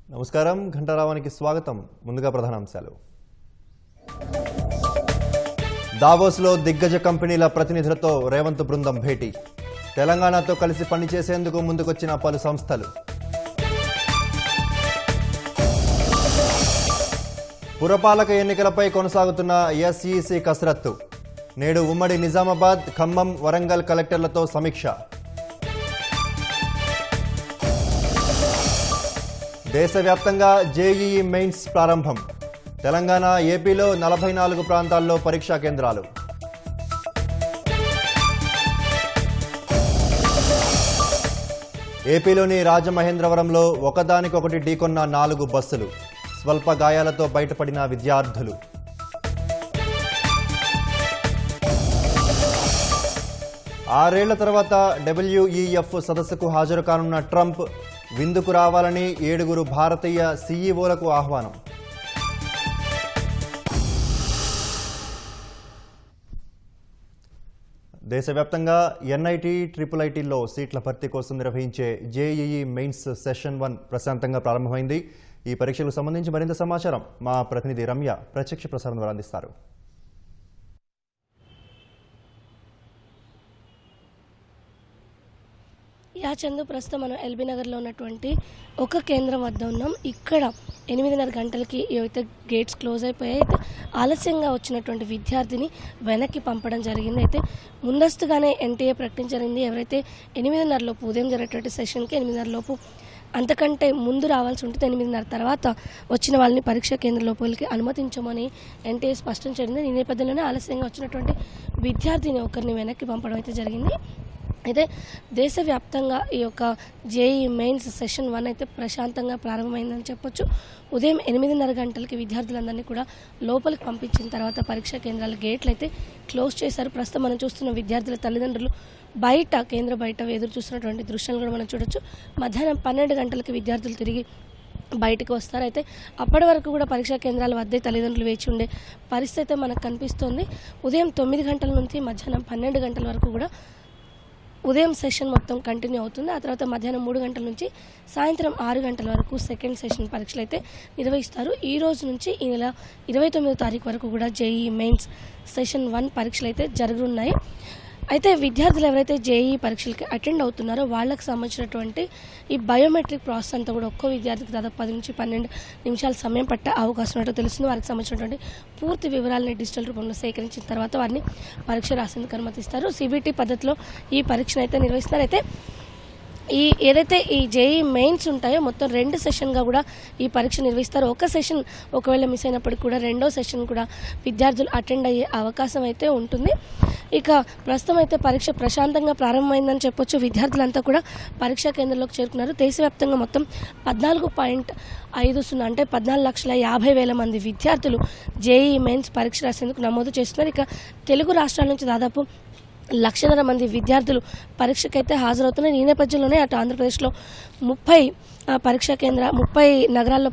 నమస్కారం ఘంటారావానికి స్వాగతం. ముందుగా ప్రధానాంశాలు. దావోస్లో దిగ్గజ కంపెనీల ప్రతినిధులతో రేవంత్ బృందం భేటీ. తెలంగాణతో కలిసి పనిచేసేందుకు ముందుకొచ్చిన పలు సంస్థలు. పురపాలక ఎన్నికలపై కొనసాగుతున్న ఎస్ఈసీ కసరత్తు. నేడు ఉమ్మడి నిజామాబాద్, ఖమ్మం, వరంగల్ కలెక్టర్లతో సమీక్ష. దేశవ్యాప్తంగా జేఈఈ మెయిన్స్ ప్రారంభం. తెలంగాణ, ఏపీలో 44 ప్రాంతాల్లో పరీక్షా కేంద్రాలు. ఏపీలోని రాజమహేంద్రవరంలో ఒకదానికొకటి ఢీకొన్న 4 బస్సులు. స్వల్ప గాయాలతో బయటపడిన విద్యార్థులు. ఆరేళ్ల తర్వాత డబ్ల్యూఈఎఫ్ సదస్సుకు హాజరు కానున్న ట్రంప్ విందుకు రావాలని 7 భారతీయ సీఈఓలకు ఆహ్వానం. దేశవ్యాప్తంగా ఎన్ఐటీ, ట్రిపుల్ఐటీల్లో సీట్ల భర్తీ కోసం నిర్వహించే జేఈఈ మెయిన్స్ సెషన్ 1 ప్రశాంతంగా ప్రారంభమైంది. ఈ పరీక్షలకు సంబంధించి మరింత సమాచారం మా ప్రతినిధి రమ్య ప్రత్యక్ష ప్రసారం ద్వారా అందిస్తారు. చందు, ప్రస్తుతం మనం ఎల్బీ నగర్లో ఉన్నటువంటి ఒక కేంద్రం వద్ద ఉన్నాం. ఇక్కడ 8:30 గంటలకి ఏవైతే గేట్స్ క్లోజ్ అయిపోయాయి, అయితే ఆలస్యంగా వచ్చినటువంటి విద్యార్థిని వెనక్కి పంపడం జరిగింది. అయితే ముందస్తుగానే ఎన్టీఏ ప్రకటించరింది, ఎవరైతే 8:30 లోపు ఉదయం జరిగేటువంటి సెషన్కి 8:30 లోపు అంతకంటే ముందు రావాల్సి ఉంటుంది, 8:30 తర్వాత వచ్చిన వాళ్ళని పరీక్షా కేంద్ర లోపలికి అనుమతించమని ఎన్టీఏ స్పష్టం చేసింది. ఈ నేపథ్యంలోనే ఆలస్యంగా వచ్చినటువంటి విద్యార్థిని ఒకరిని వెనక్కి పంపడం అయితే జరిగింది. అయితే దేశవ్యాప్తంగా ఈ యొక్క జేఈ మెయిన్స్ సెషన్ 1 అయితే ప్రశాంతంగా ప్రారంభమైందని చెప్పొచ్చు. ఉదయం 8:30 గంటలకి విద్యార్థులందరినీ కూడా లోపలికి పంపించిన తర్వాత పరీక్షా కేంద్రాల గేట్లు అయితే క్లోజ్ చేశారు. ప్రస్తుతం మనం చూస్తున్న విద్యార్థుల తల్లిదండ్రులు బయట కేంద్ర బయట ఎదురు చూస్తున్నటువంటి దృశ్యాలు కూడా మనం చూడొచ్చు. మధ్యాహ్నం 12 గంటలకి విద్యార్థులు తిరిగి బయటకు వస్తారు. అయితే అప్పటి వరకు కూడా పరీక్షా కేంద్రాల వద్దే తల్లిదండ్రులు వేచి ఉండే పరిస్థితి మనకు కనిపిస్తోంది. ఉదయం 9 గంటల నుంచి మధ్యాహ్నం 12 గంటల వరకు కూడా ఉదయం సెషన్ మొత్తం కంటిన్యూ అవుతుంది. ఆ తర్వాత మధ్యాహ్నం 3 గంటల నుంచి సాయంత్రం 6 గంటల వరకు సెకండ్ సెషన్ పరీక్షలు అయితే నిర్వహిస్తారు. ఈ రోజు నుంచి ఈ నెల 29వ తారీఖు వరకు కూడా జేఈఈ మెయిన్స్ సెషన్ 1 పరీక్షలు అయితే జరగనున్నాయి. అయితే విద్యార్థులు ఎవరైతే జేఈఈ పరీక్షలకి అటెండ్ అవుతున్నారో వాళ్ళకి సంబంధించినటువంటి ఈ బయోమెట్రిక్ ప్రాసెస్ అంతా కూడా ఒక్కో విద్యార్థికి దాదాపు 10 నుంచి 12 నిమిషాల సమయం పట్టే అవకాశం ఉన్నట్టు తెలుస్తుంది. వారికి సంబంధించినటువంటి పూర్తి వివరాలని డిజిటల్ రూపంలో సేకరించిన తర్వాత వారిని పరీక్ష రాసేందుకు అనుమతిస్తారు. సిబిటి పద్ధతిలో ఈ పరీక్షను అయితే నిర్వహిస్తారు. అయితే ఏదైతే ఈ జేఈ మెయిన్స్ ఉంటాయో మొత్తం 2 సెషన్గా కూడా ఈ పరీక్ష నిర్వహిస్తారు. ఒక సెషన్ ఒకవేళ మిస్ అయినప్పటికీ కూడా రెండో సెషన్ కూడా విద్యార్థులు అటెండ్ అయ్యే అవకాశం అయితే ఉంటుంది. ఇక ప్రస్తుతం అయితే పరీక్ష ప్రశాంతంగా ప్రారంభమైందని చెప్పొచ్చు. విద్యార్థులంతా కూడా పరీక్షా కేంద్రంలోకి చేరుకున్నారు. దేశవ్యాప్తంగా మొత్తం 14.50 అంటే 14,50,000 మంది విద్యార్థులు జేఈఈ మెయిన్స్ పరీక్ష రాసేందుకు నమోదు చేస్తున్నారు. ఇక తెలుగు రాష్ట్రాల నుంచి దాదాపు 1,00,000 మంది విద్యార్థులు పరీక్షకైతే హాజరవుతున్నారు. ఈ నేపథ్యంలోనే అటు ఆంధ్రప్రదేశ్లో 30 నగరాల్లో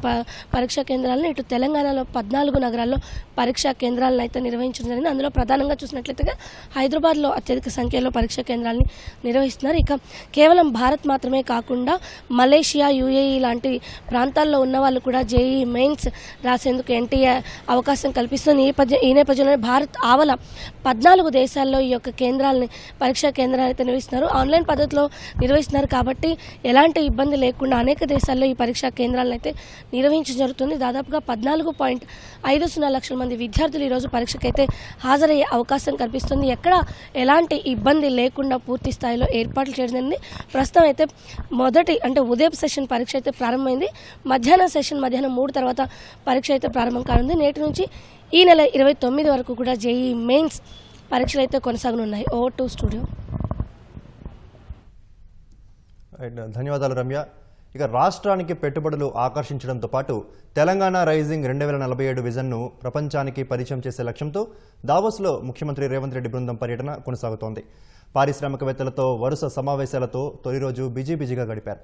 పరీక్షా కేంద్రాలను, ఇటు తెలంగాణలో 14 నగరాల్లో పరీక్షా కేంద్రాలను అయితే నిర్వహించడం జరిగింది. అందులో ప్రధానంగా చూసినట్లయితే హైదరాబాద్లో అత్యధిక సంఖ్యలో పరీక్షా కేంద్రాలని నిర్వహిస్తున్నారు. ఇక కేవలం భారత్ మాత్రమే కాకుండా మలేషియా, యూఏఈ లాంటి ప్రాంతాల్లో ఉన్న వాళ్ళు కూడా జేఈఈ మెయిన్స్ రాసేందుకు ఎన్టీఏ అవకాశం కల్పిస్తుంది. ఈ నేపథ్యంలోనే భారత్ ఆవల 14 దేశాల్లో ఈ యొక్క పరీక్షా కేంద్రాలు అయితే నిర్వహిస్తున్నారు. ఆన్లైన్ పద్ధతిలో నిర్వహిస్తున్నారు కాబట్టి ఎలాంటి ఇబ్బంది లేకుండా అనేక దేశాల్లో ఈ పరీక్షా కేంద్రాలను అయితే నిర్వహించడం జరుగుతుంది. దాదాపుగా 14.50 లక్షల మంది విద్యార్థులు ఈరోజు పరీక్షకైతే హాజరయ్యే అవకాశం కల్పిస్తుంది. ఎక్కడ ఎలాంటి ఇబ్బంది లేకుండా పూర్తి స్థాయిలో ఏర్పాట్లు చేయడం జరిగింది. ప్రస్తుతం అయితే ఉదయం సెషన్ పరీక్ష అయితే ప్రారంభమైంది. మధ్యాహ్నం సెషన్ మధ్యాహ్నం 3 తర్వాత పరీక్ష అయితే ప్రారంభం కానుంది. నేటి నుంచి ఈ నెల 29 వరకు కూడా జేఈఈ మెయిన్స్ పరీక్షలు అయితే కొనసాగనున్నాయి. Over to studio. ధన్యవాదాలు రమ్య. ఇక రాష్ట్రానికి పెట్టుబడులు ఆకర్షించడంతో పాటు తెలంగాణ రైజింగ్ 2047 విజన్ను ప్రపంచానికి పరిచయం చేసే లక్ష్యంతో దావోస్లో ముఖ్యమంత్రి రేవంత్ రెడ్డి బృందం పర్యటన కొనసాగుతోంది. పారిశ్రామికవేత్తలతో వరుస సమావేశాలతో తొలి రోజు బిజీగా గడిపారు.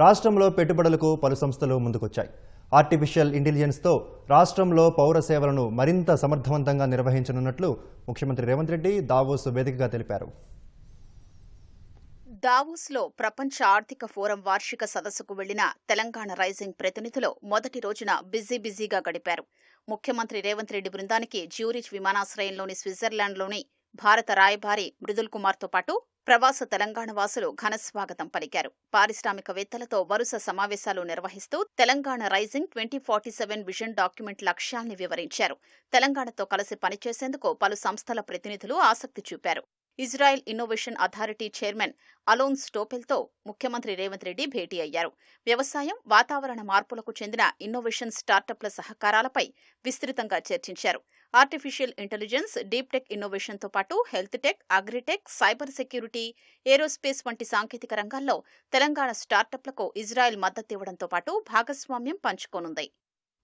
రాష్ట్రంలో పెట్టుబడులకు పలు సంస్థలు ముందుకొచ్చాయి. ఆర్టిఫిషియల్ ఇంటెలిజెన్స్తో రాష్ట్రంలో పౌర సేవలను మరింత సమర్థవంతంగా నిర్వహించనున్నట్లు ముఖ్యమంత్రి రేవంత్ రెడ్డి దావోస్ వేదికగా తెలిపారు. దావోస్లో ప్రపంచ ఆర్థిక ఫోరం వార్షిక సదస్సుకు వెళ్లిన తెలంగాణ రైజింగ్ ప్రతినిధులు మొదటి రోజున బిజీగా గడిపారు. ముఖ్యమంత్రి రేవంత్ రెడ్డి బృందానికి జ్యూరిచ్ విమానాశ్రయంలోని స్విట్జర్లాండ్లోని భారత రాయబారి మృదుల్ కుమార్తో పాటు ప్రవాస తెలంగాణ వాసులు ఘనస్వాగతం పలికారు. పారిశ్రామికవేత్తలతో వరుస సమావేశాలు నిర్వహిస్తూ తెలంగాణ రైజింగ్ 2047 విజన్ డాక్యుమెంట్ లక్ష్యాల్ని వివరించారు. తెలంగాణతో కలిసి పనిచేసేందుకు పలు సంస్థల ప్రతినిధులు ఆసక్తి చూపారు. Israel innovation authority chairman Alon స్టోపెల్తో ముఖ్యమంత్రి రేవంత్ రెడ్డి భేటీ అయ్యారు. వ్యవసాయం, వాతావరణ మార్పులకు చెందిన ఇన్నోవేషన్ స్టార్టప్ల సహకారాలపై విస్తృతంగా చర్చించారు. ఆర్టిఫిషియల్ ఇంటెలిజెన్స్, డీప్ టెక్ ఇన్నోవేషన్తో పాటు health tech, agritech, cyber security, aerospace వంటి సాంకేతిక రంగాల్లో తెలంగాణ స్టార్టప్లకు ఇజ్రాయెల్ మద్దతివ్వడంతో పాటు భాగస్వామ్యం పంచుకోనుంది.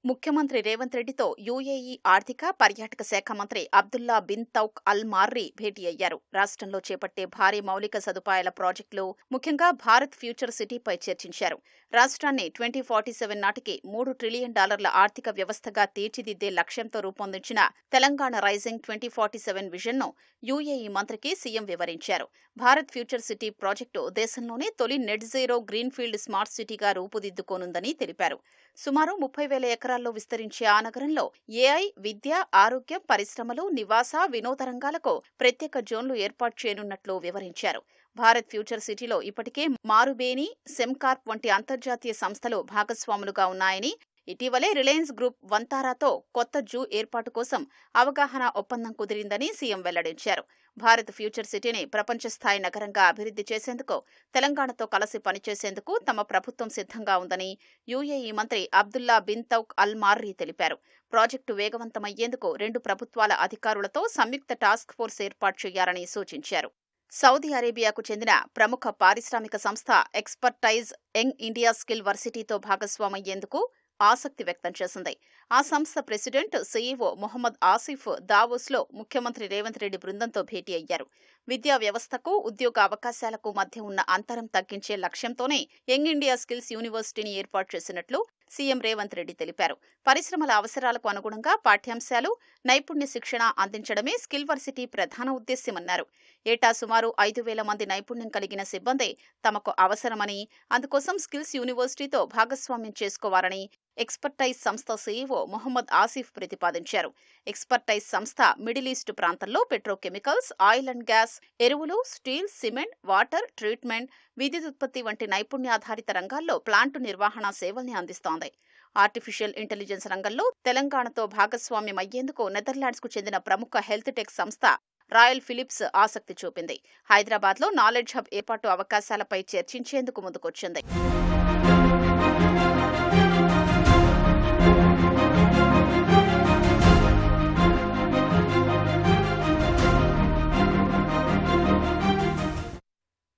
ముఖ్యమంత్రి రేవంత్ రెడ్డితో యూఏఈ ఆర్థిక, పర్యాటక శాఖ మంత్రి అబ్దుల్లా బిన్ తౌక్ అల్ మార్రీ భేటీ అయ్యారు. రాష్ట్రంలో చేపట్టే భారీ మౌలిక సదుపాయాల ప్రాజెక్టులు, ముఖ్యంగా భారత్ ఫ్యూచర్ సిటీపై చర్చించారు. రాష్ట్రాన్ని 2047 నాటికి $3 ట్రిలియన్ ఆర్థిక వ్యవస్థగా తీర్చిదిద్దే లక్ష్యంతో రూపొందించిన తెలంగాణ రైజింగ్ 2047 విజన్ను యూఏఈ మంత్రికి సీఎం వివరించారు. భారత్ ఫ్యూచర్ సిటీ ప్రాజెక్టు దేశంలోనే తొలి నెట్ జీరో గ్రీన్ఫీల్డ్ స్మార్ట్ సిటీగా రూపుదిద్దుకోనుందని తెలిపారు. సుమారు 30,000 ఎకరాల్లో విస్తరించే ఆ నగరంలో ఏఐ, విద్య, ఆరోగ్యం, పరిశ్రమలు, నివాస, వినోద రంగాలకు ప్రత్యేక జోన్లు ఏర్పాటు చేయనున్నట్లు వివరించారు. భారత్ ఫ్యూచర్ సిటీలో ఇప్పటికే మారుబేని, సెమ్కార్ప్ వంటి అంతర్జాతీయ సంస్థలు భాగస్వాములుగా ఉన్నాయని, ఇటీవలే రిలయన్స్ గ్రూప్ వంతారాతో కొత్త జూ ఏర్పాటు కోసం అవగాహన ఒప్పందం కుదిరిందని సీఎం వెల్లడించారు. భారత్ ఫ్యూచర్ సిటీని ప్రపంచ స్థాయి నగరంగా అభివృద్ధి చేసేందుకు, తెలంగాణతో కలిసి పనిచేసేందుకు తమ ప్రభుత్వం సిద్ధంగా ఉందని యూఏఈ మంత్రి అబ్దుల్లా బిన్ తౌక్ అల్ మార్రీ తెలిపారు. ప్రాజెక్టు వేగవంతమయ్యేందుకు 2 ప్రభుత్వాల అధికారులతో సంయుక్త టాస్క్ ఫోర్స్ ఏర్పాటు చేయాలని సూచించారు. సౌదీ అరేబియాకు చెందిన ప్రముఖ పారిశ్రామిక సంస్థ ఎక్స్పర్టైజ్ యంగ్ ఇండియా స్కిల్ వర్సిటీతో భాగస్వామయ్యేందుకు ఆసక్తి వ్యక్తం చేసింది. ఆ సంస్థ ప్రెసిడెంట్, సీఈఓ మొహమ్మద్ ఆసిఫ్ దావోస్లో ముఖ్యమంత్రి రేవంత్ రెడ్డి బృందంతో భేటీ అయ్యారు. విద్యా వ్యవస్థకు, ఉద్యోగ అవకాశాలకు మధ్య ఉన్న అంతరం తగ్గించే లక్ష్యంతోనే యంగ్ ఇండియా స్కిల్స్ యూనివర్సిటీని ఏర్పాటు చేసినట్లు సీఎం రేవంత్ రెడ్డి తెలిపారు. పరిశ్రమల అవసరాలకు అనుగుణంగా పాఠ్యాంశాలు, నైపుణ్య శిక్షణ అందించడమే స్కిల్ వర్సిటీ ప్రధాన ఉద్దేశ్యమన్నారు. ఏటా సుమారు 5,000 మంది నైపుణ్యం కలిగిన సిబ్బంది తమకు అవసరమని, అందుకోసం స్కిల్స్ యూనివర్సిటీతో భాగస్వామ్యం చేసుకోవాలని ఎక్స్పర్టైజ్ సంస్థ సీఈఓ మొహమ్మద్ ఆసిఫ్ ప్రతిపాదించారు. ఎక్స్పర్టైజ్ సంస్థ మిడిల్ ఈస్ట్ ప్రాంతంలో పెట్రోకెమికల్స్, ఆయిల్ అండ్ గ్యాస్, ఎరువులు, స్టీల్, సిమెంట్, వాటర్ ట్రీట్మెంట్, విద్యుత్ ఉత్పత్తి వంటి నైపుణ్యాధారిత రంగాల్లో ప్లాంటు నిర్వహణ సేవల్ని అందిస్తోంది. ఆర్టిఫిషియల్ ఇంటెలిజెన్స్ రంగంలో తెలంగాణతో భాగస్వామ్యం అయ్యేందుకు నెదర్లాండ్స్కు చెందిన ప్రముఖ హెల్త్ టెక్ సంస్థ రాయల్ ఫిలిప్స్ ఆసక్తి చూపింది. హైదరాబాద్లో నాలెడ్జ్ హబ్ ఏర్పాటు అవకాశాలపై చర్చించేందుకు ముందుకొచ్చింది.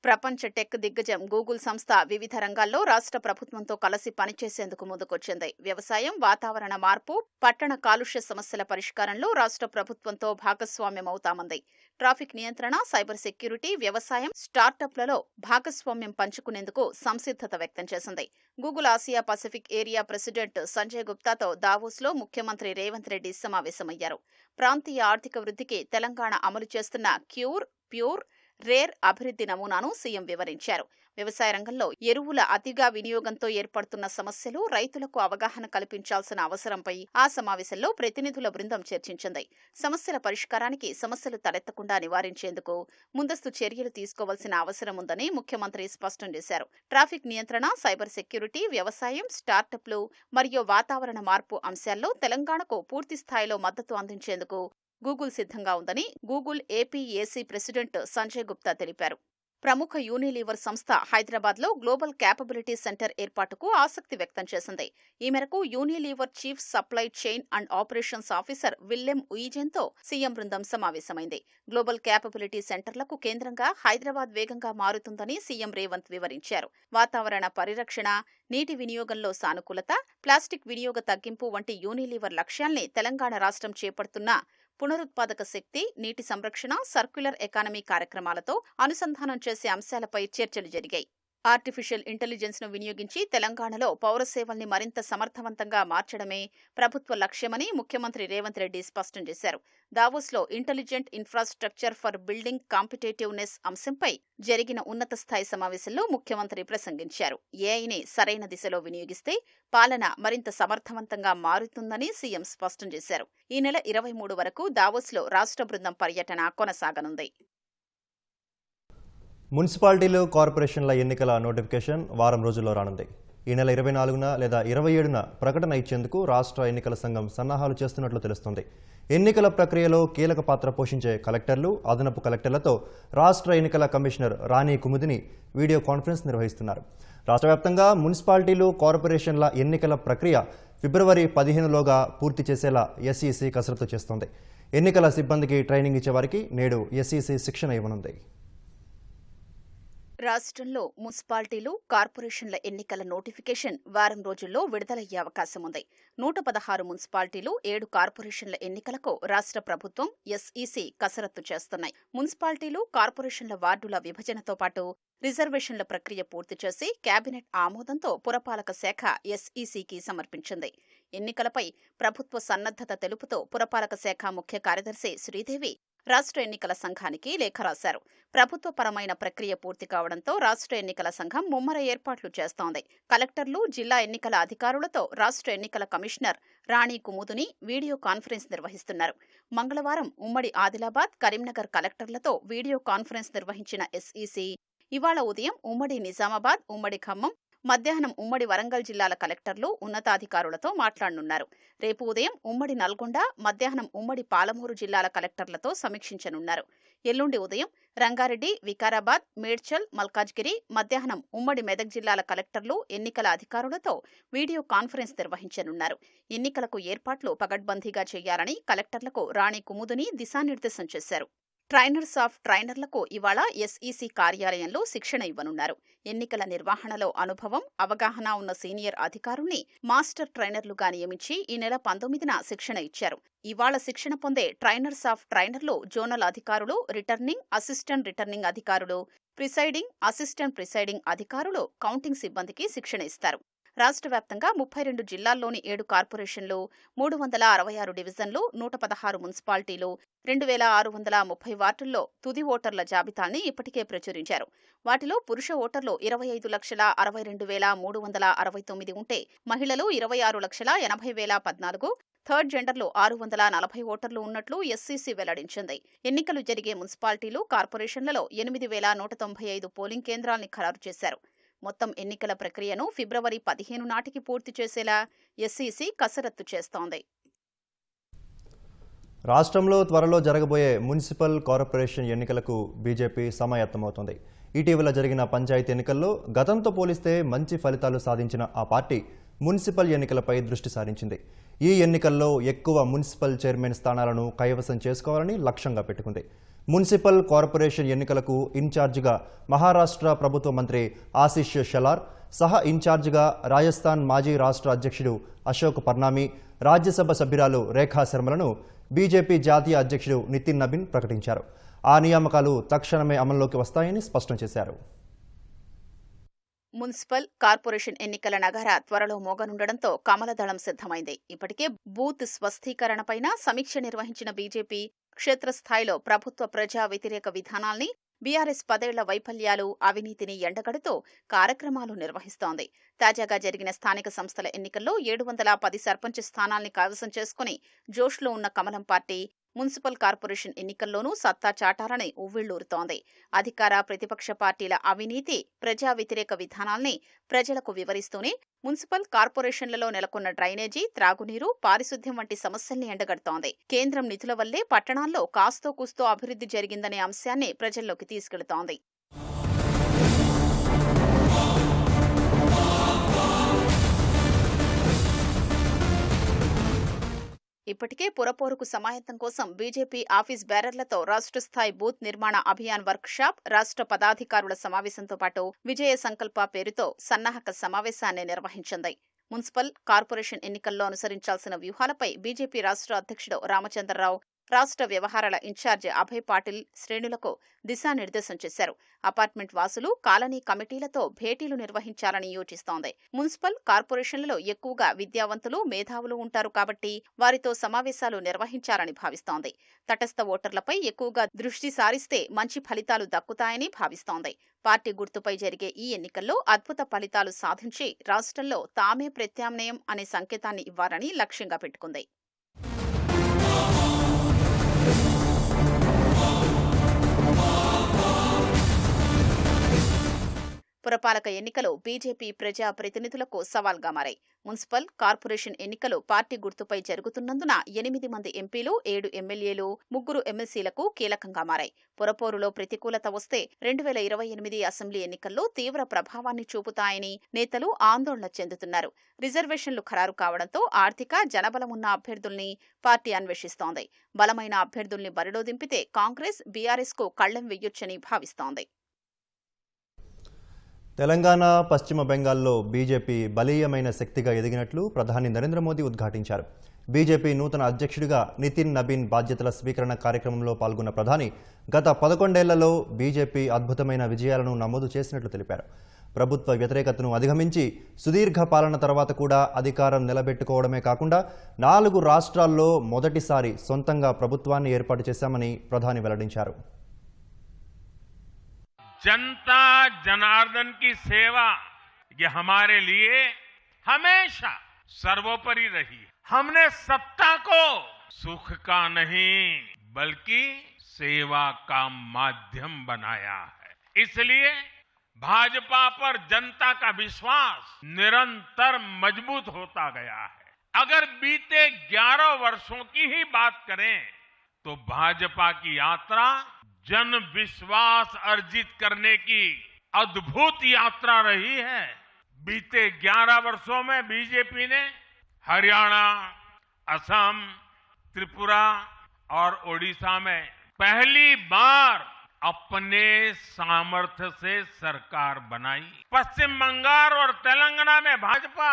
ప్రపంచ టెక్ దిగ్గజం గూగుల్ సంస్థ వివిధ రంగాల్లో రాష్ట్ర ప్రభుత్వంతో కలిసి పనిచేసేందుకు ముందుకొచ్చింది. వ్యవసాయం, వాతావరణ మార్పు, పట్టణ కాలుష్య సమస్యల పరిష్కారంలో రాష్ట్ర ప్రభుత్వంతో భాగస్వామ్యమవుతామంది. ట్రాఫిక్ నియంత్రణ, సైబర్ సెక్యూరిటీ, వ్యవసాయం, స్టార్టప్లలో భాగస్వామ్యం పంచుకునేందుకు సంసిద్ధత వ్యక్తం చేసింది. Google Asia Pacific area president Sanjay గుప్తాతో దావోస్లో ముఖ్యమంత్రి రేవంత్ రెడ్డి సమావేశమయ్యారు. ప్రాంతీయ ఆర్థిక వృద్ధికి తెలంగాణ అమలు చేస్తున్న క్యూర్, ప్యూర్, రేర్ అభివృద్ధి నమూనాను సీఎం వివరించారు. వ్యవసాయ రంగంలో ఎరువుల అతిగా వినియోగంతో ఏర్పడుతున్న సమస్యలు, రైతులకు అవగాహన కల్పించాల్సిన అవసరంపై ఆ సమావేశంలో ప్రతినిధుల బృందం చర్చించింది. సమస్యల పరిష్కారానికి, సమస్యలు తలెత్తకుండా నివారించేందుకు ముందస్తు చర్యలు తీసుకోవాల్సిన అవసరం ఉందని ముఖ్యమంత్రి స్పష్టం చేశారు. ట్రాఫిక్ నియంత్రణ, సైబర్ సెక్యూరిటీ, వ్యవసాయం, స్టార్టప్లు మరియు వాతావరణ మార్పు అంశాల్లో తెలంగాణకు పూర్తి స్థాయిలో మద్దతు అందించేందుకు గూగుల్ సిద్ధంగా ఉందని Google APAC president Sanjay Gupta తెలిపారు. ప్రముఖ యూనిలీవర్ సంస్థ హైదరాబాద్లో గ్లోబల్ క్యాపబిలిటీ సెంటర్ ఏర్పాటుకు ఆసక్తి వ్యక్తం చేసింది. ఈ మేరకు Unilever chief supply chain and operations officer Willem ఉయిజెన్తో సీఎం బృందం సమావేశమైంది. గ్లోబల్ క్యాపబిలిటీ సెంటర్లకు కేంద్రంగా హైదరాబాద్ వేగంగా మారుతుందని సీఎం రేవంత్ వివరించారు. వాతావరణ పరిరక్షణ, నీటి వినియోగంలో సానుకూలత, ప్లాస్టిక్ వినియోగ తగ్గింపు వంటి యూనిలీవర్ లక్ష్యాల్ని తెలంగాణ రాష్ట్రం చేపడుతున్న పునరుత్పాదక శక్తి, నీటి సంరక్షణ, సర్క్యులర్ ఎకానమీ కార్యక్రమాలతో అనుసంధానం చేసే అంశాలపై చర్చలు జరిగాయి. ఆర్టిఫిషియల్ ఇంటెలిజెన్స్ ను వినియోగించి తెలంగాణలో పౌర సేవల్ని మరింత సమర్థవంతంగా మార్చడమే ప్రభుత్వ లక్ష్యమని ముఖ్యమంత్రి రేవంత్ రెడ్డి స్పష్టం చేశారు. దావోస్లో intelligent infrastructure for building competitiveness అంశంపై జరిగిన ఉన్నత స్థాయి సమావేశంలో ముఖ్యమంత్రి ప్రసంగించారు. ఏఐని సరైన దిశలో వినియోగిస్తే పాలన మరింత సమర్థవంతంగా మారుతుందని సీఎం స్పష్టం చేశారు. ఈ నెల 23 వరకు దావోస్లో రాష్ట్ర బృందం పర్యటన కొనసాగనుంది. మున్సిపాలిటీలు కార్పొరేషన్ల ఎన్నికల నోటిఫికేషన్ వారం రోజుల్లో రానుంది. ఈ నెల 24న లేదా 27న ప్రకటన ఇచ్చేందుకు రాష్ట్ర ఎన్నికల సంఘం సన్నాహాలు చేస్తున్నట్లు తెలుస్తోంది. ఎన్నికల ప్రక్రియలో కీలక పాత్ర పోషించే కలెక్టర్లు, అదనపు కలెక్టర్లతో రాష్ట్ర ఎన్నికల కమిషనర్ రాణి కుముదిని వీడియో కాన్ఫరెన్స్ నిర్వహిస్తున్నారు. రాష్ట్ర వ్యాప్తంగా మున్సిపాలిటీలు, కార్పొరేషన్ల ఎన్నికల ప్రక్రియ ఫిబ్రవరి 15లోగా పూర్తి చేసేలా ఎస్ఈసీ కసరత్తు చేస్తోంది. ఎన్నికల సిబ్బందికి ట్రైనింగ్ ఇచ్చేవారికి నేడు ఎస్ఈసీ శిక్షణ ఇవ్వనుంది. రాష్ట్రంలో మున్సిపాలిటీలు, కార్పొరేషన్ల ఎన్నికల నోటిఫికేషన్ వారం రోజుల్లో విడుదలయ్యే అవకాశం ఉంది. 116 మున్సిపాలిటీలు, 7 కార్పొరేషన్ల ఎన్నికలకు రాష్ట్ర ప్రభుత్వం, ఎస్ఈసీ కసరత్తు చేస్తున్నాయి. మున్సిపాలిటీలు, కార్పొరేషన్ల వార్డుల విభజనతో పాటు రిజర్వేషన్ల ప్రక్రియ పూర్తి చేసి కేబినెట్ ఆమోదంతో పురపాలక శాఖ ఎస్ఈసీకి సమర్పించింది. ఎన్నికలపై ప్రభుత్వ సన్నద్ధత తెలుపుతూ పురపాలక శాఖ ముఖ్య కార్యదర్శి శ్రీదేవి రాష్ట్ర ఎన్నికల సంఘానికి లేఖ రాశారు. ప్రభుత్వపరమైన ప్రక్రియ పూర్తి కావడంతో రాష్ట్ర ఎన్నికల సంఘం ముమ్మర ఏర్పాట్లు చేస్తోంది. కలెక్టర్లు, జిల్లా ఎన్నికల అధికారులతో రాష్ట్ర ఎన్నికల కమిషనర్ రాణి కుముదుని వీడియో కాన్ఫరెన్స్ నిర్వహిస్తున్నారు. మంగళవారం ఉమ్మడి ఆదిలాబాద్, కరీంనగర్ కలెక్టర్లతో వీడియో కాన్ఫరెన్స్ నిర్వహించిన ఎస్ఈసీ ఇవాళ ఉదయం ఉమ్మడి నిజామాబాద్, ఉమ్మడి ఖమ్మం, మధ్యాహ్నం ఉమ్మడి వరంగల్ జిల్లాల కలెక్టర్లు, ఉన్నతాధికారులతో మాట్లాడనున్నారు. రేపు ఉదయం ఉమ్మడి నల్గొండ, మధ్యాహ్నం ఉమ్మడి పాలమూరు జిల్లాల కలెక్టర్లతో సమీక్షించనున్నారు. ఎల్లుండి ఉదయం రంగారెడ్డి, వికారాబాద్, మేడ్చల్, మల్కాజ్గిరి, మధ్యాహ్నం ఉమ్మడి మెదక్ జిల్లాల కలెక్టర్లు, ఎన్నికల అధికారులతో వీడియో కాన్ఫరెన్స్ నిర్వహించనున్నారు. ఎన్నికలకు ఏర్పాట్లు పగడ్బందీగా చేయాలని కలెక్టర్లకు రాణి కుముదుని దిశానిర్దేశం చేశారు. ట్రైనర్స్ ఆఫ్ ట్రైనర్లకు ఇవాళ ఎస్ఈసీ కార్యాలయంలో శిక్షణ ఇవ్వనున్నారు. ఎన్నికల నిర్వహణలో అనుభవం, అవగాహన ఉన్న సీనియర్ అధికారుల్ని మాస్టర్ ట్రైనర్లుగా నియమించి ఈ నెల 19న శిక్షణ ఇచ్చారు. ఇవాళ శిక్షణ పొందే ట్రైనర్స్ ఆఫ్ ట్రైనర్లు జోనల్ అధికారులు, రిటర్నింగ్, అసిస్టెంట్ రిటర్నింగ్ అధికారులు, ప్రిసైడింగ్, అసిస్టెంట్ ప్రిసైడింగ్ అధికారులు, కౌంటింగ్ సిబ్బందికి శిక్షణ ఇస్తారు. రాష్ట్ర వ్యాప్తంగా 32 జిల్లాల్లోని 7 కార్పొరేషన్లు, 366 డివిజన్లు, 116 మున్సిపాలిటీలు, 2630 వార్డుల్లో తుది ఓటర్ల జాబితాని ఇప్పటికే ప్రచురించారు. వాటిలో పురుష ఓటర్లు 25,62,369 ఉంటే మహిళలు 26,80,014, థర్డ్ జెండర్లు 640 ఓటర్లు ఉన్నట్లు ఎస్ఈసీ వెల్లడించింది. ఎన్నికలు జరిగే మున్సిపాలిటీలు, కార్పొరేషన్లలో 8,195 పోలింగ్ కేంద్రాల్ని ఖరారు చేశారు. మొత్తం ఎన్నికల ప్రక్రియను ఫిబ్రవరి 15 నాటికి పూర్తి చేసేలా ఎస్ఈసీ కసరత్తు చేస్తోంది. రాష్ట్రంలో త్వరలో జరగబోయే మున్సిపల్, కార్పొరేషన్ ఎన్నికలకు బీజేపీ సమాయత్తమవుతోంది. ఇటీవల జరిగిన పంచాయతీ ఎన్నికల్లో గతంతో పోలిస్తే మంచి ఫలితాలు సాధించిన ఆ పార్టీ మున్సిపల్ ఎన్నికలపై దృష్టి సారించింది. ఈ ఎన్నికల్లో ఎక్కువ మున్సిపల్ చైర్మన్ స్థానాలను కైవసం చేసుకోవాలని లక్ష్యంగా పెట్టుకుంది. మున్సిపల్, కార్పొరేషన్ ఎన్నికలకు ఇన్ఛార్జిగా మహారాష్ట్ర ప్రభుత్వ మంత్రి ఆశిష్ షలార్, సహా ఇన్ఛార్జిగా రాజస్థాన్ మాజీ రాష్ట్ర అధ్యక్షుడు అశోక్ పర్నామి, రాజ్యసభ సభ్యురాలు రేఖా శర్మలను బీజేపీ జాతీయ అధ్యక్షుడు నితిన్ నబీన్ ప్రకటించారు. ఆ నియామకాలు తక్షణమే అమల్లోకి వస్తాయని స్పష్టం చేశారు. మున్సిపల్, కార్పొరేషన్ ఎన్నికల నగారా త్వరలో మోగనుండడంతో కమలదళం సిద్ధమైంది. ఇప్పటికే బూత్ స్వస్థీకరణపైన సమీక్ష నిర్వహించిన బీజేపీ క్షేత్రస్థాయిలో ప్రభుత్వ ప్రజా వ్యతిరేక విధానాల్ని, బీఆర్ఎస్ 10 ఏళ్ల వైఫల్యాలు, అవినీతిని ఎండగడుతూ కార్యక్రమాలు నిర్వహిస్తోంది. తాజాగా జరిగిన స్థానిక సంస్థల ఎన్నికల్లో 710 సర్పంచ్ స్థానాల్ని కైవసం చేసుకుని జోష్లో ఉన్న కమలం పార్టీ మున్సిపల్, కార్పొరేషన్ ఎన్నికల్లోనూ సత్తా చాటాలని ఉవ్విళ్లూరుతోంది. అధికార, ప్రతిపక్ష పార్టీల అవినీతి, ప్రజా వ్యతిరేక విధానాల్ని ప్రజలకు వివరిస్తూనే మున్సిపల్, కార్పొరేషన్లలో నెలకొన్న డ్రైనేజీ, త్రాగునీరు, పారిశుద్ధ్యం వంటి సమస్యల్ని ఎండగడుతోంది. కేంద్రం నిధుల వల్లే పట్టణాల్లో కాస్తో కూస్తో అభివృద్ధి జరిగిందనే అంశాన్ని ప్రజల్లోకి తీసుకెళుతోంది. ఇప్పటికే పురపోరుకు సమాయత్తం కోసం బీజేపీ ఆఫీస్ బేరర్లతో రాష్ట్ర స్థాయి బూత్ నిర్మాణ అభియాన్ వర్క్ షాప్, రాష్ట్ర పదాధికారుల సమావేశంతో పాటు విజయ సంకల్ప పేరుతో సన్నాహక సమావేశాన్ని నిర్వహించింది. మున్సిపల్, కార్పొరేషన్ ఎన్నికల్లో అనుసరించాల్సిన వ్యూహాలపై బీజేపీ రాష్ట్ర అధ్యక్షుడు రామచంద్రరావు రాష్ట్ర వ్యవహారాల ఇన్ఛార్జ్ అభయ్ పాటిల్ శ్రేణులకు దిశానిర్దేశం చేశారు. అపార్ట్మెంట్ వాసులు కాలనీ కమిటీలతో భేటీలు నిర్వహించాలని యోచిస్తోంది. మున్సిపల్ కార్పొరేషన్లలో ఎక్కువగా విద్యావంతులు, మేధావులు ఉంటారు కాబట్టి వారితో సమావేశాలు నిర్వహించాలని భావిస్తోంది. తటస్థ ఓటర్లపై ఎక్కువగా దృష్టి సారిస్తే మంచి ఫలితాలు దక్కుతాయని భావిస్తోంది. పార్టీ గుర్తుపై జరిగే ఈ ఎన్నికల్లో అద్భుత ఫలితాలు సాధించి రాష్ట్రంలో తామే ప్రత్యామ్నాయం అనే సంకేతాన్ని ఇవ్వాలని లక్ష్యంగా పెట్టుకుంది. పురపాలక ఎన్నికలు బీజేపీ ప్రజా ప్రతినిధులకు సవాల్గా మారాయి. మున్సిపల్, కార్పొరేషన్ ఎన్నికలు పార్టీ గుర్తుపై జరుగుతున్నందున 8 మంది ఎంపీలు, 7 ఎమ్మెల్యేలు, 3 ఎమ్మెల్సీలకు కీలకంగా మారాయి. పురపోరులో ప్రతికూలత వస్తే 2028 అసెంబ్లీ ఎన్నికల్లో తీవ్ర ప్రభావాన్ని చూపుతాయని నేతలు ఆందోళన చెందుతున్నారు. రిజర్వేషన్లు ఖరారు కావడంతో ఆర్థిక, జనబలమున్న అభ్యర్థుల్ని పార్టీ అన్వేషిస్తోంది. బలమైన అభ్యర్థుల్ని బరిలో దింపితే కాంగ్రెస్, బీఆర్ఎస్కు కళ్లెం వెయ్యొచ్చని భావిస్తోంది. తెలంగాణ, పశ్చిమ బెంగాల్లో బీజేపీ బలీయమైన శక్తిగా ఎదిగినట్లు ప్రధాని నరేంద్ర మోదీ ఉద్ఘాటించారు. బీజేపీ నూతన అధ్యక్షుడిగా నితిన్ నబీన్ బాధ్యతల స్వీకరణ కార్యక్రమంలో పాల్గొన్న ప్రధాని గత 11 ఏళ్లలో బీజేపీ అద్భుతమైన విజయాలను నమోదు చేసినట్లు తెలిపారు. ప్రభుత్వ వ్యతిరేకతను అధిగమించి సుదీర్ఘ పాలన తర్వాత కూడా అధికారం నిలబెట్టుకోవడమే కాకుండా 4 రాష్ట్రాల్లో మొదటిసారి సొంతంగా ప్రభుత్వాన్ని ఏర్పాటు చేశామని ప్రధాని వెల్లడించారు. जनता जनार्दन की सेवा ये हमारे लिए हमेशा सर्वोपरि रही है। हमने सत्ता को सुख का नहीं बल्कि सेवा का माध्यम बनाया है। इसलिए भाजपा पर जनता का विश्वास निरंतर मजबूत होता गया है। अगर बीते 11 वर्षों की ही बात करें तो भाजपा की यात्रा जन विश्वास अर्जित करने की अद्भुत यात्रा रही है। बीते 11 वर्षों में बीजेपी ने हरियाणा, असम, त्रिपुरा और ओडिशा में पहली बार अपने सामर्थ्य से सरकार बनाई। पश्चिम बंगाल और तेलंगाना में भाजपा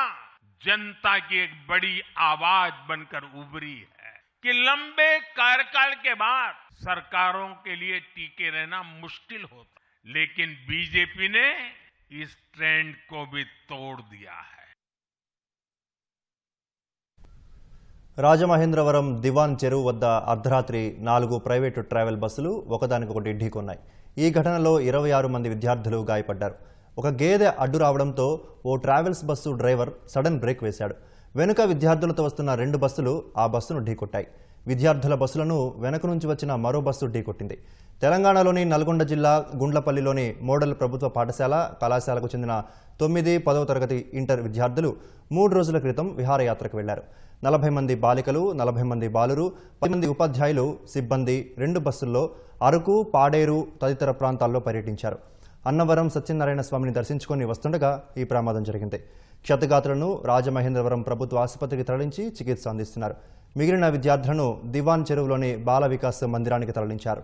जनता की एक बड़ी आवाज बनकर उभरी है कि लंबे कार्यकाल के बाद सरकारों के लिए टिके रहना मुश्किल होता, लेकिन बीजेपी ने इस ट्रेंड को भी तोड़ दिया है। రాజమహేంద్రవరం దివాన్ చెరువు వద్ద అర్ధరాత్రి 4 ప్రైవేటు ట్రావెల్ బస్సులు ఒకదానికొకటి ఢీకొన్నాయి. ఈ ఘటనలో 26 మంది విద్యార్థులు గాయపడ్డారు. ఒక గేదె అడ్డు రావడంతో ఓ travels bus driver sudden brake వేశాడు. వెనుక విద్యార్థులతో వస్తున్న 2 బస్సులు ఆ బస్సును ఢీకొట్టాయి. విద్యార్థుల బస్సులను వెనక నుంచి వచ్చిన మరో బస్సు ఢీకొట్టింది. తెలంగాణలోని నల్గొండ జిల్లా గుండ్లపల్లిలోని మోడల్ ప్రభుత్వ పాఠశాల, కళాశాలకు చెందిన 9, 10వ తరగతి ఇంటర్ విద్యార్థులు 3 రోజుల క్రితం విహారయాత్రకు వెళ్లారు. 40 మంది బాలికలు, 40 మంది బాలురు, 10 మంది ఉపాధ్యాయులు, సిబ్బంది 2 బస్సుల్లో అరకు, పాడేరు తదితర ప్రాంతాల్లో పర్యటించారు. అన్నవరం సత్యనారాయణ స్వామిని దర్శించుకొని వస్తుండగా ఈ ప్రమాదం జరిగింది. క్షతగాత్రులను రాజమహేంద్రవరం ప్రభుత్వ ఆసుపత్రికి తరలించి చికిత్స అందిస్తున్నారు. మిగిలిన విద్యార్థులను దివాన్ చెరువులోని బాల వికాస్ మందిరానికి తరలించారు.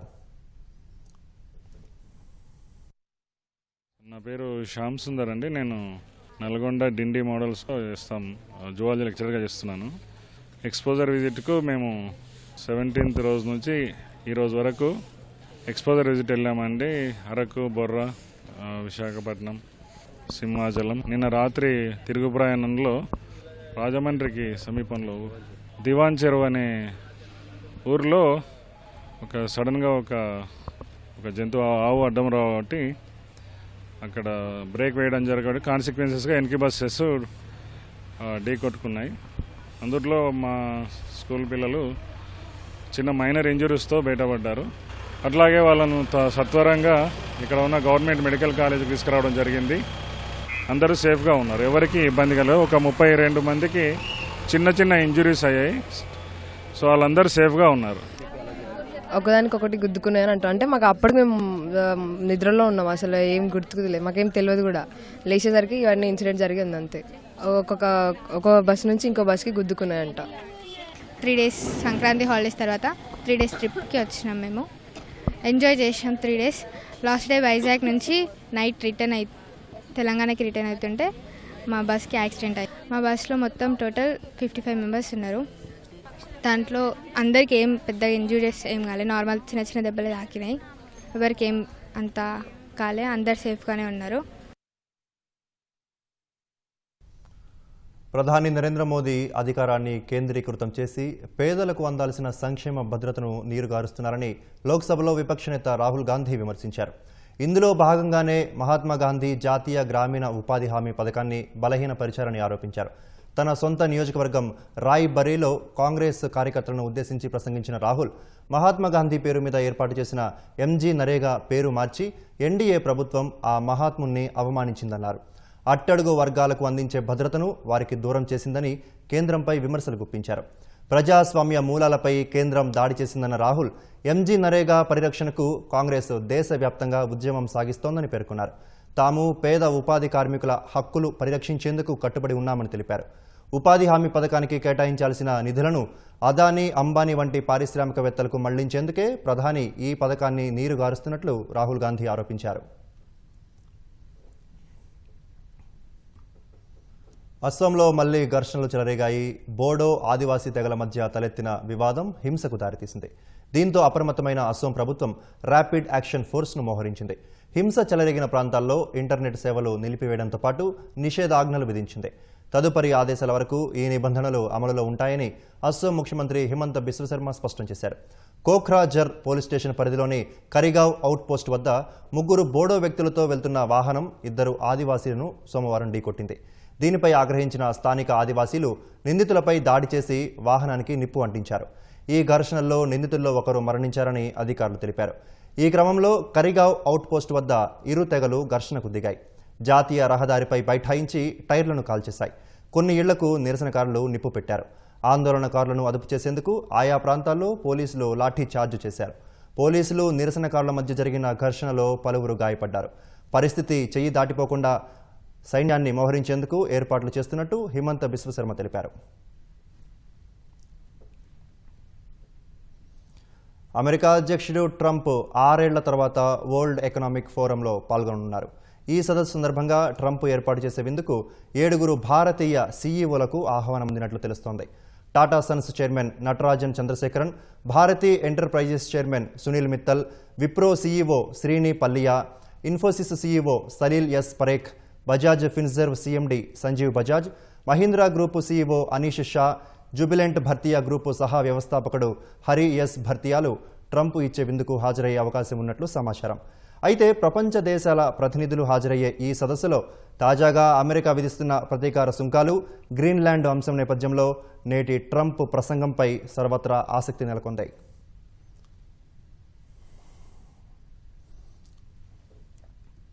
నా పేరు శ్యామ్ సుందర్ అండి. నేను నల్గొండ డిండి మోడల్స్లో చేస్తాం, జువాలజీ లెక్చరర్గా చేస్తున్నాను. ఎక్స్పోజర్ విజిట్కు మేము 17th రోజు నుంచి ఈ రోజు వరకు ఎక్స్పోజర్ విజిట్ వెళ్ళామండి. అరకు, బొర్రా, విశాఖపట్నం, సింహాచలం. నిన్న రాత్రి తిరుగు ప్రయాణంలో రాజమండ్రికి సమీపంలో దివాన్ చెరువు అనే ఊరిలో సడన్గా ఒక జంతువు ఆవు అడ్డం రాబట్టి అక్కడ బ్రేక్ వేయడం జరగదు. కాన్సిక్వెన్సెస్గా ఎన్కి బస్సెస్ ఢీ కొట్టుకున్నాయి. అందులో మా స్కూల్ పిల్లలు చిన్న మైనర్ ఇంజురీస్తో బయటపడ్డారు. అట్లాగే వాళ్ళను సత్వరంగా ఇక్కడ ఉన్న గవర్నమెంట్ మెడికల్ కాలేజీకి తీసుకురావడం జరిగింది. అందరూ సేఫ్గా ఉన్నారు, ఎవరికి ఇబ్బంది కలదు. ఒక 32 మందికి చిన్న చిన్న ఇంజురీస్ అయ్యాయి. సో వాళ్ళందరూ సేఫ్గా ఉన్నారు. ఒకదానికొకటి గుద్దుకున్నాయని అంటే మాకు అప్పటికి మేము నిద్రలో ఉన్నాం, అసలు ఏం గుర్తుకులేదు, మాకేం తెలియదు కూడా. లేచేసరికి ఇవన్నీ ఇన్సిడెంట్ జరిగింది అంతే. ఒక బస్సు నుంచి ఇంకో బస్కి గుద్దుకున్నాయంట. 3 days సంక్రాంతి హాలిడేస్ తర్వాత 3 days ట్రిప్కి వచ్చినాం. మేము ఎంజాయ్ చేసాం 3 days. లాస్ట్ డే వైజాగ్ నుంచి నైట్ తెలంగాణకి రిటర్న్ అవుతుంటే మా బస్కి యాక్సిడెంట్ అయ్యింది. మా బస్లో మొత్తం టోటల్ 55 members ఉన్నారు. దాంట్లో అందరికి ఏం పెద్దగా ఇంజూరీస్ ఏం కాలే, నార్మల్ చిన్న చిన్న దెబ్బలు తాకినాయి. ఎవరికి ఏం అంత కాలే, అందరు సేఫ్గానే ఉన్నారు. ప్రధాని నరేంద్ర మోదీ అధికారాన్ని కేంద్రీకృతం చేసి పేదలకు అందాల్సిన సంక్షేమ భద్రతను నీరుగారుస్తున్నారని లోక్సభలో విపక్ష నేత రాహుల్ గాంధీ విమర్శించారు. ఇందులో భాగంగానే మహాత్మా గాంధీ జాతీయ గ్రామీణ ఉపాధి హామీ పథకాన్ని బలహీనపరిచారని ఆరోపించారు. తన సొంత నియోజకవర్గం రాయ్ బరేలో కాంగ్రెస్ కార్యకర్తలను ఉద్దేశించి ప్రసంగించిన రాహుల్ మహాత్మా గాంధీ పేరు మీద ఏర్పాటు చేసిన ఎంజీ నరేగా పేరు మార్చి ఎన్డీఏ ప్రభుత్వం ఆ మహాత్ముని అవమానించిందన్నారు. అట్టడుగు వర్గాలకు అందించే భద్రతను వారికి దూరం చేసిందని కేంద్రంపై విమర్శలు గుప్పించారు. ప్రజాస్వామ్య మూలాలపై కేంద్రం దాడి చేసిందన్న రాహుల్ ఎంజీ నరేగా పరిరక్షణకు కాంగ్రెస్ దేశవ్యాప్తంగా ఉద్యమం సాగిస్తోందని పేర్కొన్నారు. తాము పేద ఉపాధి కార్మికుల హక్కులు పరిరక్షించేందుకు కట్టుబడి ఉన్నామని తెలిపారు. ఉపాధి హామీ పథకానికి కేటాయించాల్సిన నిధులను అదానీ, అంబానీ వంటి పారిశ్రామికవేత్తలకు మళ్లించేందుకే ప్రధాని ఈ పథకాన్ని నీరుగారుస్తున్నట్లు రాహుల్ గాంధీ ఆరోపించారు. అస్సాంలో మళ్లీ ఘర్షణలు చెలరేగాయి. బోడో ఆదివాసీ తెగల మధ్య తలెత్తిన వివాదం హింసకు దారితీసింది. దీంతో అప్రమత్తమైన అస్సాం ప్రభుత్వం ర్యాపిడ్ యాక్షన్ ఫోర్స్ను మోహరించింది. హింస చెలరేగిన ప్రాంతాల్లో ఇంటర్నెట్ సేవలు నిలిపివేయడంతో పాటు నిషేధాజ్ఞలు విధించింది. తదుపరి ఆదేశాల వరకు ఈ నిబంధనలు అమలులో ఉంటాయని అస్సాం ముఖ్యమంత్రి హిమంత బిశ్వ శర్మ స్పష్టం చేశారు. కోఖ్రాజర్ పోలీస్ స్టేషన్ పరిధిలోని కరిగావ్ అవుట్ పోస్ట్ వద్ద 3 బోడో వ్యక్తులతో వెళ్తున్న వాహనం 2 ఆదివాసీలను సోమవారం ఢీకొట్టింది. దీనిపై ఆగ్రహించిన స్థానిక ఆదివాసీలు నిందితులపై దాడి చేసి వాహనానికి నిప్పు అంటించారు. ఈ ఘర్షణల్లో నిందితుల్లో ఒకరు మరణించారని అధికారులు తెలిపారు. ఈ క్రమంలో కరిగావ్ అవుట్ పోస్ట్ వద్ద ఇరు తెగలు ఘర్షణకు దిగాయి. జాతీయ రహదారిపై బైఠాయించి టైర్లను కాల్చేశాయి. కొన్ని ఇళ్లకు నిరసనకారులు నిప్పు పెట్టారు. ఆందోళనకారులను అదుపు చేసేందుకు ఆయా ప్రాంతాల్లో పోలీసులు లాఠీ చార్జ్ చేశారు. పోలీసులు నిరసనకారుల మధ్య జరిగిన ఘర్షణలో పలువురు గాయపడ్డారు. పరిస్థితి చెయ్యి దాటిపోకుండా సైన్యాన్ని మోహరించేందుకు ఏర్పాట్లు చేస్తున్నట్టు హిమంత బిశ్వ శర్మ తెలిపారు. అమెరికా అధ్యక్షుడు ట్రంప్ 6 ఏళ్ల తర్వాత వరల్డ్ ఎకనామిక్ ఫోరంలో పాల్గొనున్నారు. ఈ సదస్సు సందర్భంగా ట్రంప్ ఏర్పాటు చేసే విందుకు 7 భారతీయ సీఈఓలకు ఆహ్వానం అందినట్లు తెలుస్తోంది. Tata Sons chairman Natarajan Chandrasekaran, Bharti enterprises chairman Sunil Mittal, Wipro CEO Srini Pallia, Infosys CEO Salil S Parekh, Bajaj Finserv CMD Sanjiv Bajaj, Mahindra group CEO Anish Shah, Jubilant Bhartia group సహా వ్యవస్థాపకుడు హరి ఎస్ భర్తియాలు ట్రంప్ ఇచ్చే విందుకు హాజరయ్యే అవకాశం ఉన్నట్లు సమాచారం. అయితే ప్రపంచ దేశాల ప్రతినిధులు హాజరయ్యే ఈ సదస్సులో తాజాగా అమెరికా విధిస్తున్న ప్రతీకార సుంకాలు, గ్రీన్లాండ్ అంశం నేపథ్యంలో నేటి ట్రంప్ ప్రసంగంపై సర్వత్రా ఆసక్తి నెలకొంది.